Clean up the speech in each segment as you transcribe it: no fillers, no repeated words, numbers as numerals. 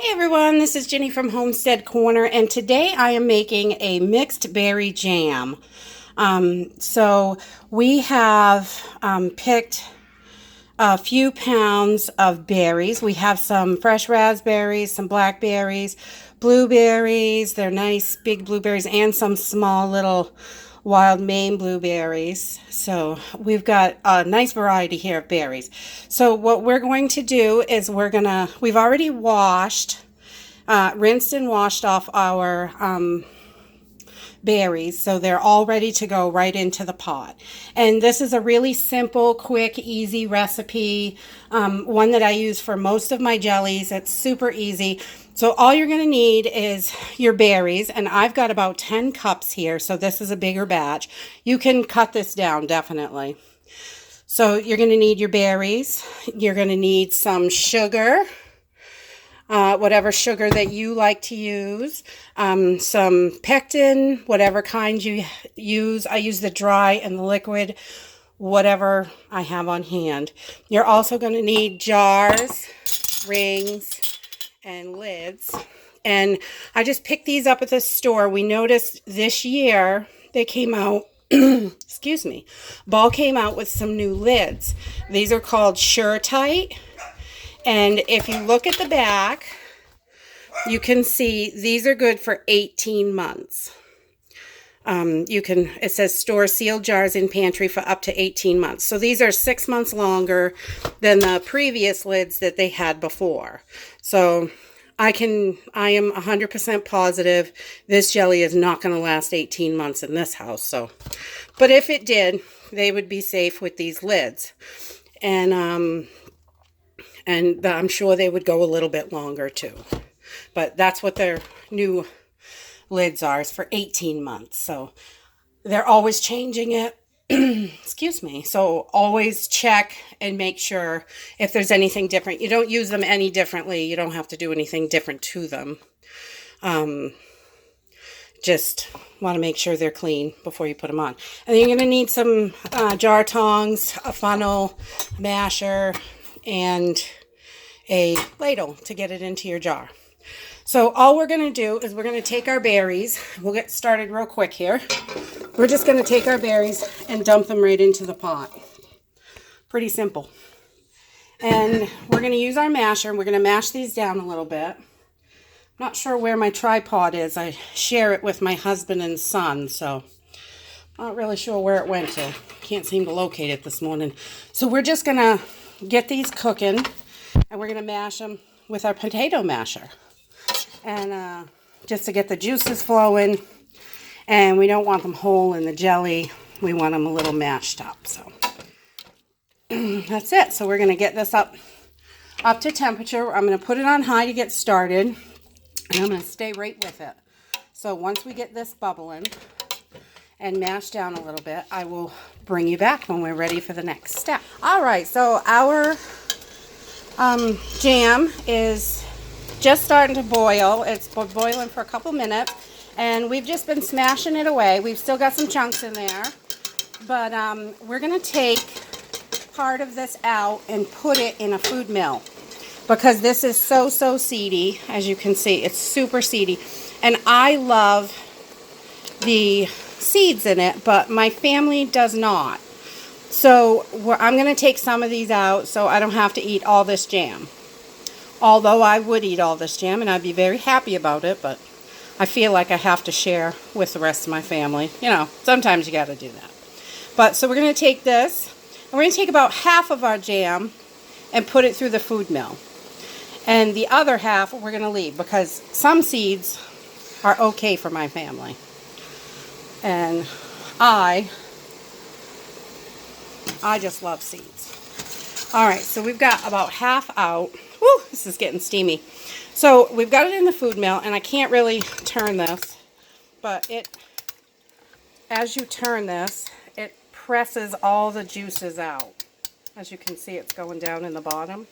Hey everyone, this is Jenny from Homestead Corner, and today I am making a mixed berry jam. So we have picked a few pounds of berries. We have some fresh raspberries, some blackberries, blueberries. They're nice big blueberries, and some small little wild Maine blueberries. So we've got a nice variety here of berries. So what we're going to do is we've already rinsed and washed off our berries, so they're all ready to go right into the pot. And this is a really simple, quick, easy recipe, one that I use for most of my jellies. It's super easy. So all you're going to need is your berries, and I've got about 10 cups here, so this is a bigger batch. You can cut this down, definitely. So you're going to need your berries. You're going to need some sugar, whatever sugar that you like to use, some pectin, whatever kind you use. I use the dry and the liquid, whatever I have on hand. You're also going to need jars, rings, and lids. And I just picked these up at the store. We noticed this year they came out, excuse me, Ball came out with some new lids. These are called Sure-Tight. And if you look at the back, you can see these are good for 18 months. It says store sealed jars in pantry for up to 18 months. So these are 6 months longer than the previous lids that they had before. So I am 100% positive this jelly is not going to last 18 months in this house. But if it did, they would be safe with these lids. And I'm sure they would go a little bit longer too. But that's what their new lids are, is for 18 months. So they're always changing it. Excuse me. So always check and make sure if there's anything different. You don't use them any differently. You don't have to do anything different to them. Just want to make sure they're clean before you put them on. And then you're going to need some jar tongs, a funnel, masher, and a ladle to get it into your jar. So all we're going to do is we're going to take our berries. We'll get started real quick here. We're just going to take our berries and dump them right into the pot. Pretty simple. And we're going to use our masher, and we're going to mash these down a little bit. Not sure where my tripod is. I share it with my husband and son, so not really sure where it went to. Can't seem to locate it this morning. So we're just going to get these cooking, and we're going to mash them with our potato masher. And just to get the juices flowing, and we don't want them whole in the jelly. We want them a little mashed up. So that's it. So we're going to get this up to temperature. I'm going to put it on high to get started, and I'm going to stay right with it. So once we get this bubbling and mashed down a little bit, I will bring you back when we're ready for the next step. All right, so our jam is just starting to boil. It's boiling for a couple minutes, and we've just been smashing it away. We've still got some chunks in there, but we're going to take part of this out and put it in a food mill, because this is so seedy. As you can see, it's super seedy, and I love the seeds in it, but my family does not. So I'm going to take some of these out so I don't have to eat all this jam. Although I would eat all this jam, and I'd be very happy about it, but I feel like I have to share with the rest of my family. You know, sometimes you got to do that. But so we're going to take this, and we're going to take about half of our jam and put it through the food mill. And the other half we're going to leave, because some seeds are okay for my family. And I just love seeds. All right, so we've got about half out. Woo, this is getting steamy. So we've got it in the food mill, and I can't really turn this, but as you turn this, it presses all the juices out. As you can see, it's going down in the bottom.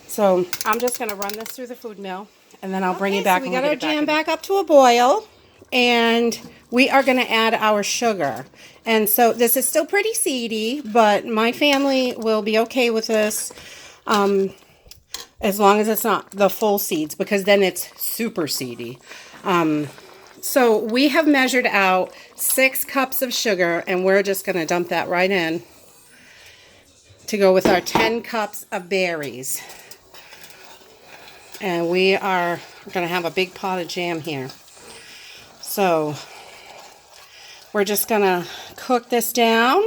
So I'm just going to run this through the food mill, and then I'll bring you back. So we got our jam back up to a boil, and we are going to add our sugar. And so this is still pretty seedy, but my family will be okay with this. as long as it's not the full seeds, because then it's super seedy. So we have measured out 6 cups of sugar, and we're just going to dump that right in to go with our 10 cups of berries. And we're going to have a big pot of jam here. So we're just going to cook this down.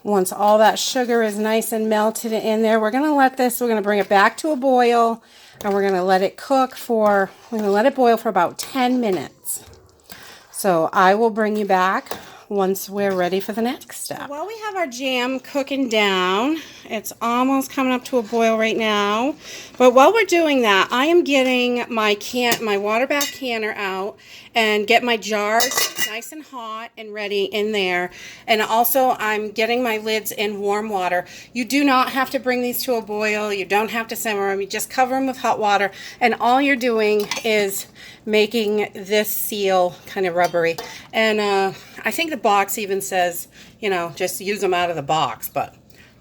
Once all that sugar is nice and melted in there, we're going to bring it back to a boil, and we're going to let it boil for about 10 minutes. So I will bring you back once we're ready for the next step. While we have our jam cooking down, it's almost coming up to a boil right now. But while we're doing that, I am getting my water bath canner out and get my jars nice and hot and ready in there. And also I'm getting my lids in warm water. You do not have to bring these to a boil. You don't have to simmer them. You just cover them with hot water. And all you're doing is making this seal kind of rubbery. And I think the box even says, you know, just use them out of the box. But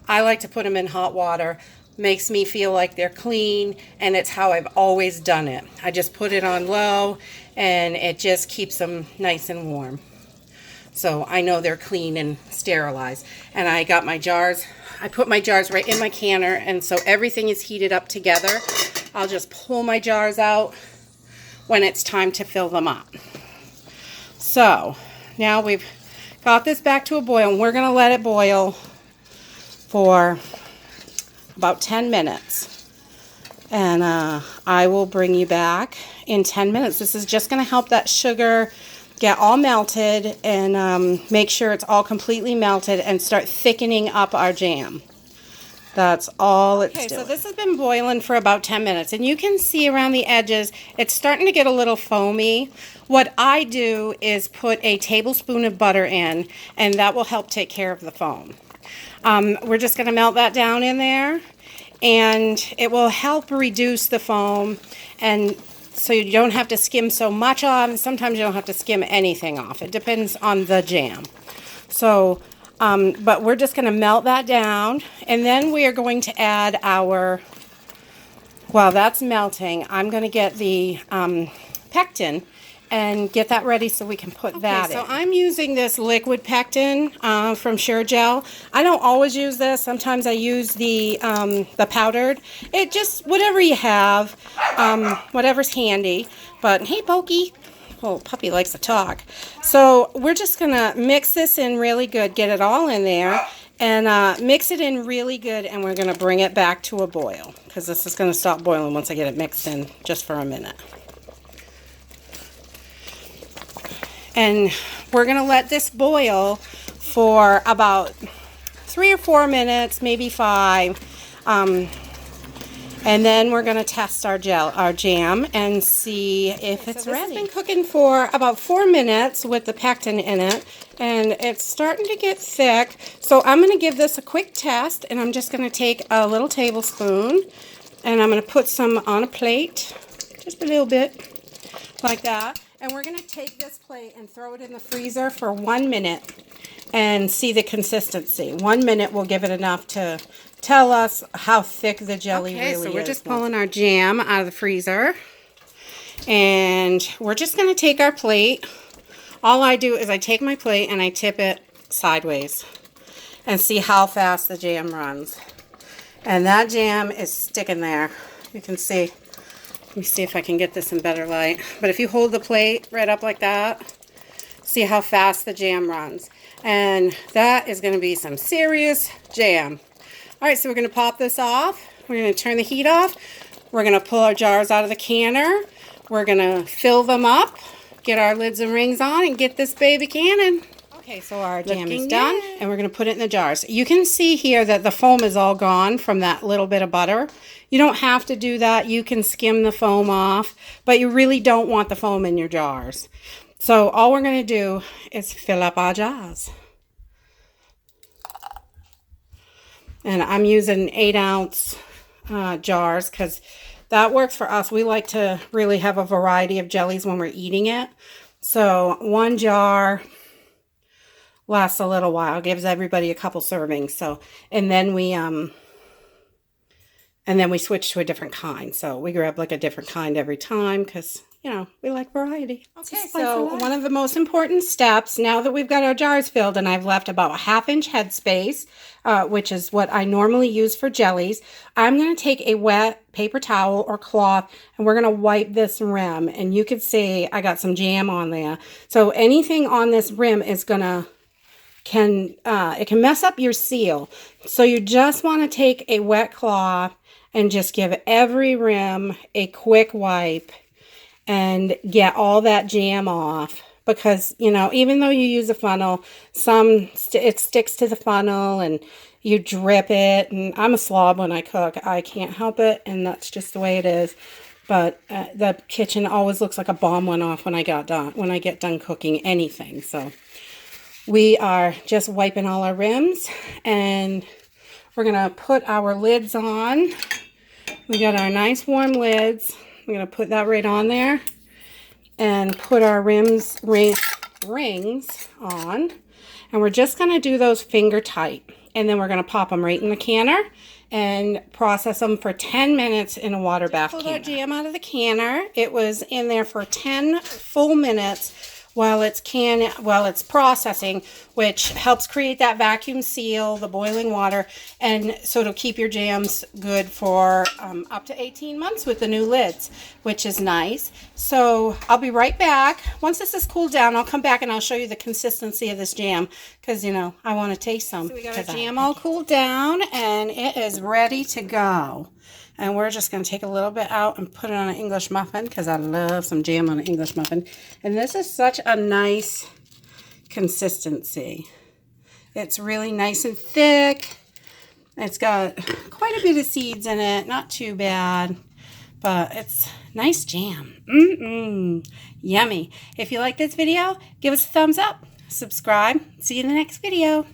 I like to put them in hot water. Makes me feel like they're clean, and it's how I've always done it. I just put it on low, and it just keeps them nice and warm. So I know they're clean and sterilized. And I got my jars. I put my jars right in my canner, and so everything is heated up together. I'll just pull my jars out when it's time to fill them up. So now we've got this back to a boil, and we're going to let it boil for about 10 minutes. And I will bring you back in 10 minutes. This is just going to help that sugar get all melted and make sure it's all completely melted and start thickening up our jam. That's all it's doing. Okay, so this has been boiling for about 10 minutes, and you can see around the edges, it's starting to get a little foamy. What I do is put a tablespoon of butter in, and that will help take care of the foam. We're just going to melt that down in there, and it will help reduce the foam, and so you don't have to skim so much off, and sometimes you don't have to skim anything off. It depends on the jam. So, but we're just going to melt that down, and then we are going to add while that's melting, I'm going to get the pectin and get that ready so we can put that in. So I'm using this liquid pectin from Sure Gel. I don't always use this. Sometimes I use the powdered. It just, whatever you have, whatever's handy. But hey, Pokey. Oh, puppy likes to talk. So we're just going to mix this in really good, get it all in there, and mix it in really good, and we're going to bring it back to a boil, because this is going to stop boiling once I get it mixed in just for a minute. And we're going to let this boil for about 3 or 4 minutes, maybe 5. And then we're going to test our jam, and see if it's ready. This has been cooking for about 4 minutes with the pectin in it, and it's starting to get thick. So I'm going to give this a quick test, and I'm just going to take a little tablespoon, and I'm going to put some on a plate, just a little bit, like that. And we're going to take this plate and throw it in the freezer for 1 minute and see the consistency. 1 minute will give it enough to tell us how thick the jelly really is. Okay, so we're just pulling our jam out of the freezer. And we're just going to take our plate. All I do is I take my plate and I tip it sideways and see how fast the jam runs. And that jam is sticking there. You can see. Let me see if I can get this in better light. But if you hold the plate right up like that, see how fast the jam runs. And that is going to be some serious jam. All right, so we're going to pop this off. We're going to turn the heat off. We're going to pull our jars out of the canner. We're going to fill them up, get our lids and rings on, and get this baby canning. Okay, so our jam is done, and we're going to put it in the jars. You can see here that the foam is all gone from that little bit of butter. You don't have to do that. You can skim the foam off, but you really don't want the foam in your jars. So all we're going to do is fill up our jars. And I'm using 8-ounce jars because that works for us. We like to really have a variety of jellies when we're eating it. So 1 jar lasts a little while. Gives everybody a couple servings. So, and then we switch to a different kind. So we grab like a different kind every time because, you know, we like variety. Okay, so one of the most important steps, now that we've got our jars filled and I've left about a 1/2 inch headspace, which is what I normally use for jellies, I'm going to take a wet paper towel or cloth and we're going to wipe this rim. And you could see I got some jam on there. So anything on this rim is going to, it can mess up your seal. So you just want to take a wet cloth and just give every rim a quick wipe and get all that jam off, because, you know, even though you use a funnel, it sticks to the funnel and you drip it, and I'm a slob when I cook. I can't help it, and that's just the way it is. But the kitchen always looks like a bomb went off when I get done cooking anything. So we are just wiping all our rims, and we're going to put our lids on. We got our nice warm lids. We're going to put that right on there and put our rings on. And we're just going to do those finger tight. And then we're going to pop them right in the canner and process them for 10 minutes in a water bath canner. Pull our jam out of the canner. It was in there for 10 full minutes while it's processing, which helps create that vacuum seal, the boiling water, and so it'll keep your jams good for up to 18 months with the new lids, which is nice. So I'll be right back. Once this is cooled down, I'll come back and I'll show you the consistency of this jam, because, you know, I want to taste some. So we got our jam all cooled down and it is ready to go. And we're just going to take a little bit out and put it on an English muffin, because I love some jam on an English muffin. And this is such a nice consistency. It's really nice and thick. It's got quite a bit of seeds in it. Not too bad. But it's nice jam. Yummy. If you like this video, give us a thumbs up. Subscribe. See you in the next video.